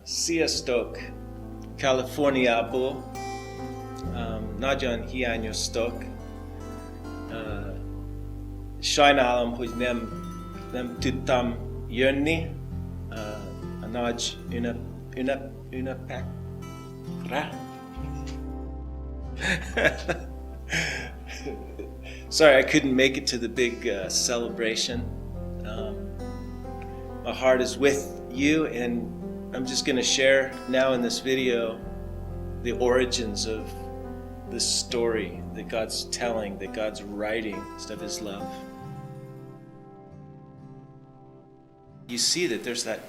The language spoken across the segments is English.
Sziasztok! Kaliforniából. Nagyon hiányoztok. Sajnálom, hogy nem tudtam jönni a nagy ünnepekre. Sorry, I couldn't make it to the big celebration. My heart is with you, and I'm just going to share now in this video the origins of this story that God's telling, that God's writing of His love. You see that there's that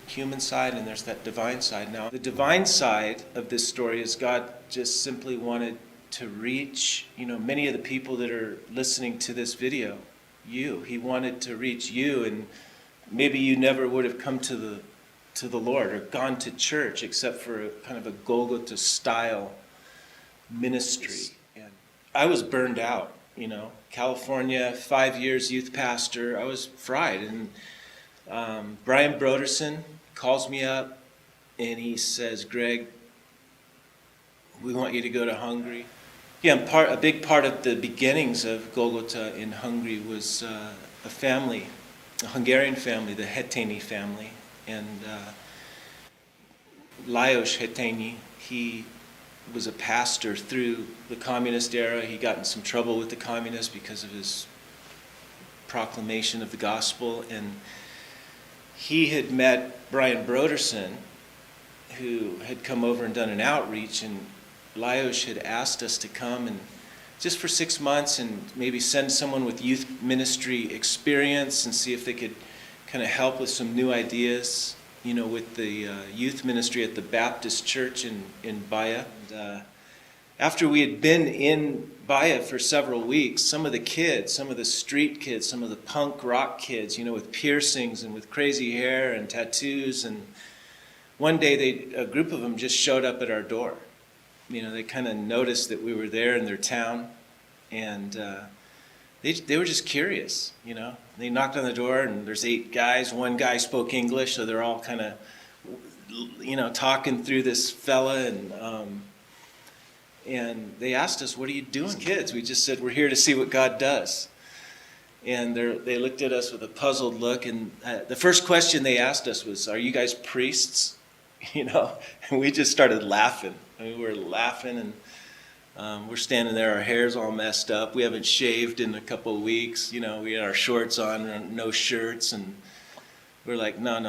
human side and there's that divine side. Now, the divine side of this story is God just simply wanted to reach, many of the people that are listening to this video, you. He wanted to reach you, and maybe you never would have come to the Lord or gone to church except for a kind of a Golgota style ministry. And I was burned out, California, 5 years youth pastor. I was fried. And Brian Broderson calls me up and he says, Greg, we want you to go to Hungary. Yeah, a big part of the beginnings of Golgota in Hungary was a family, a Hungarian family, the Hetényi family. And Lajos Hetényi, he was a pastor through the communist era. He got in some trouble with the communists because of his proclamation of the gospel. And he had met Brian Broderson, who had come over and done an outreach. And Lajos had asked us to come and just for 6 months and maybe send someone with youth ministry experience and see if they could kind of help with some new ideas, with the youth ministry at the Baptist church in Baja. And, after we had been in Baja for several weeks, some of the kids, some of the street kids, some of the punk rock kids, with piercings and with crazy hair and tattoos, and one day a group of them just showed up at our door. They kind of noticed that we were there in their town, and they were just curious, They knocked on the door, and there's 8 guys. One guy spoke English, so they're all kind of, talking through this fella, and they asked us, "What are you doing, kids?" We just said, "We're here to see what God does." And they looked at us with a puzzled look, and the first question they asked us was, "Are you guys priests?" And we just started laughing. We were laughing, and we're standing there, our hair's all messed up. We haven't shaved in a couple of weeks. We had our shorts on, no shirts, and we're like, no,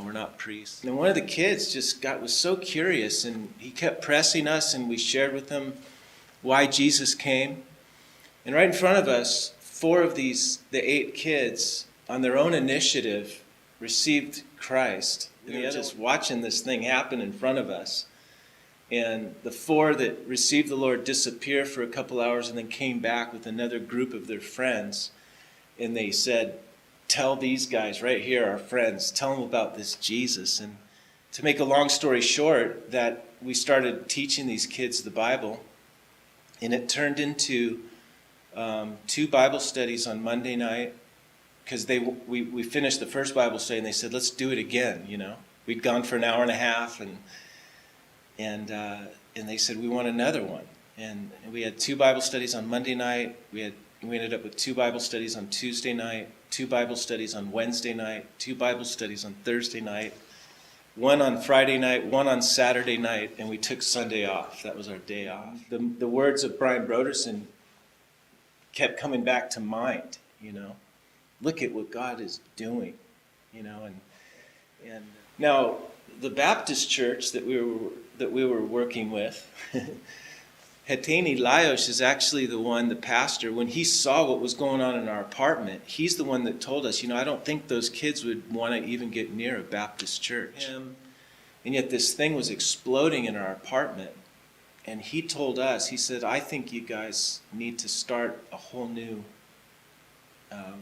we're not priests. And one of the kids was so curious, and he kept pressing us, and we shared with him why Jesus came. And right in front of us, 4 of the 8 kids, on their own initiative, received Christ. We were just watching this thing happen in front of us. And the 4 that received the Lord disappeared for a couple hours and then came back with another group of their friends. And they said, "Tell these guys right here, our friends, tell them about this Jesus." And to make a long story short, that we started teaching these kids the Bible. And it turned into 2 Bible studies on Monday night. Because we finished the first Bible study and they said, "Let's do it again." We'd gone for an hour and a half, and they said, "We want another one." And we had 2 Bible studies on Monday night. We ended up with 2 Bible studies on Tuesday night, 2 Bible studies on Wednesday night, 2 Bible studies on Thursday night, 1 on Friday night, 1 on Saturday night, and we took Sunday off. That was our day off. The words of Brian Broderson kept coming back to mind. Look at what God is doing, and now the Baptist church that we were working with, Hetényi Lajos is actually the pastor. When he saw what was going on in our apartment, he's the one that told us, I don't think those kids would want to even get near a Baptist church. And yet this thing was exploding in our apartment. And he told us, he said, "I think you guys need to start a whole new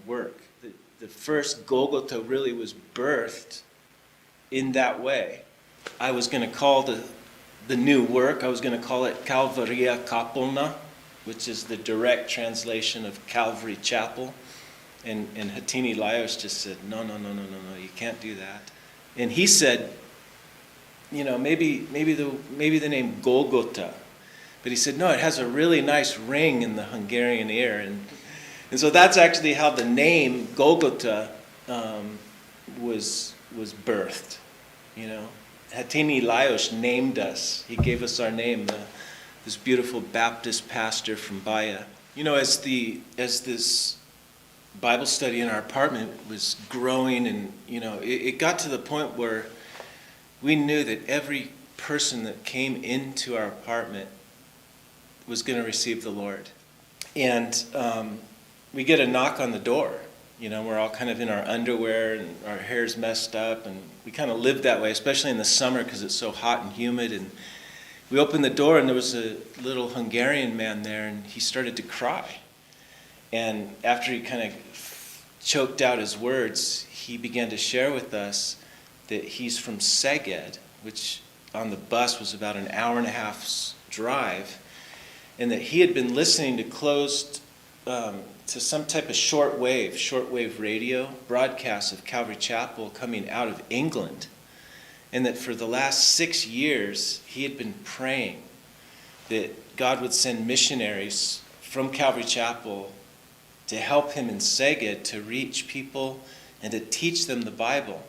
work." The first Golgota really was birthed in that way. I was going to call the new work, I was going to call it Calvaria Kapolna, which is the direct translation of Calvary Chapel. And Hetényi Lajos just said, no, you can't do that. And he said, maybe the name Golgota. But he said, no, it has a really nice ring in the Hungarian ear. And so that's actually how the name Golgota was birthed. Hatini Lajos named us. He gave us our name, this beautiful Baptist pastor from Baja. As this Bible study in our apartment was growing, and it got to the point where we knew that every person that came into our apartment was going to receive the Lord. And we get a knock on the door. We're all kind of in our underwear and our hair's messed up, and we kind of live that way, especially in the summer because it's so hot and humid. And we opened the door, and there was a little Hungarian man there, and he started to cry. And after he kind of choked out his words, he began to share with us that he's from Szeged, which on the bus was about an hour and a half's drive, and that he had been listening to some type of shortwave radio broadcast of Calvary Chapel coming out of England, and that for the last 6 years he had been praying that God would send missionaries from Calvary Chapel to help him in Szeged to reach people and to teach them the Bible.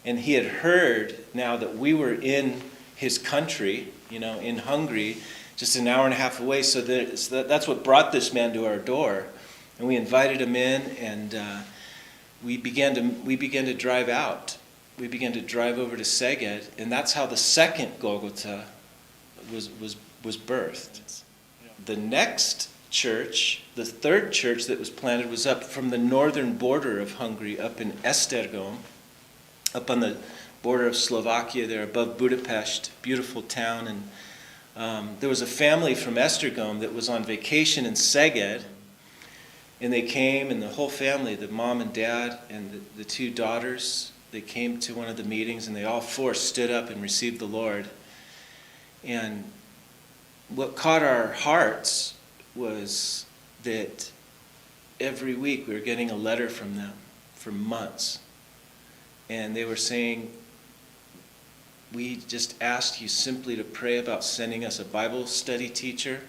And he had heard now that we were in his country, in Hungary, just an hour and a half away. So that's what brought this man to our door. And we invited him in, and we began to drive out. We began to drive over to Szeged, and that's how the second Golgota was birthed. The next church, the third church that was planted, was up from the northern border of Hungary, up in Esztergom, up on the border of Slovakia there above Budapest, beautiful town. And there was a family from Esztergom that was on vacation in Szeged, and they came, and the whole family, the mom and dad and the two daughters, they came to one of the meetings, and they all four stood up and received the Lord. And what caught our hearts was that every week we were getting a letter from them for months. And they were saying, we just asked you simply to pray about sending us a Bible study teacher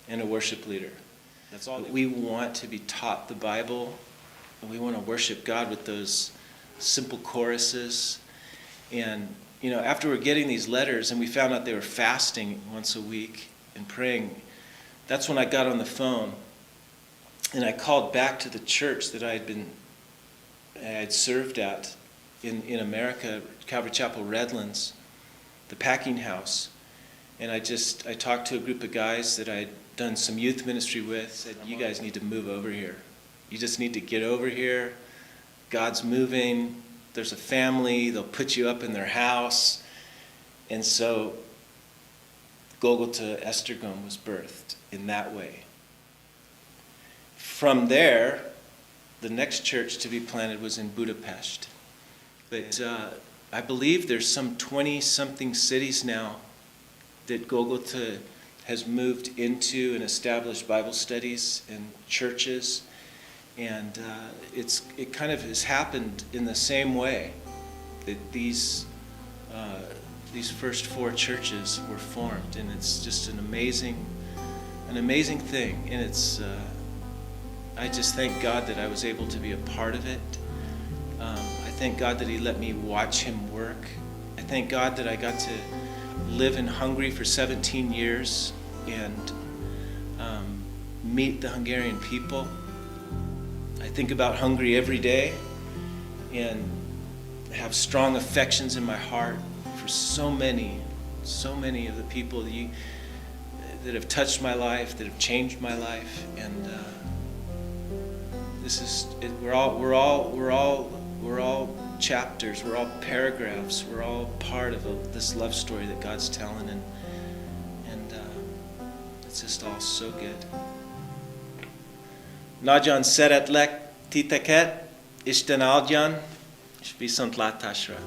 and a worship leader. That's all. We want to be taught the Bible, and we want to worship God with those simple choruses. And, after we're getting these letters, and we found out they were fasting once a week and praying, that's when I got on the phone, and I called back to the church that I had served at in America, Calvary Chapel Redlands, the packing house. And I talked to a group of guys that I'd done some youth ministry with, said, you guys need to move over here. You just need to get over here. God's moving. There's a family. They'll put you up in their house. And so Golgota Esztergom was birthed in that way. From there, the next church to be planted was in Budapest. But I believe there's some 20-something cities now that Golgota has moved into and established Bible studies and churches. And it kind of has happened in the same way that these first four churches were formed. And it's just an amazing thing. And it's I just thank God that I was able to be a part of it. I thank God that He let me watch Him work. I thank God that I got to live in Hungary for 17 years and meet the Hungarian people. I think about Hungary every day and have strong affections in my heart for so many of the people that have touched my life, that have changed my life. And we're all chapters, we're all paragraphs, we're all part of this love story that God's telling, and it's just all so good. Nagyon szeretlek titeket, Isten áldjon, és viszontlátásra.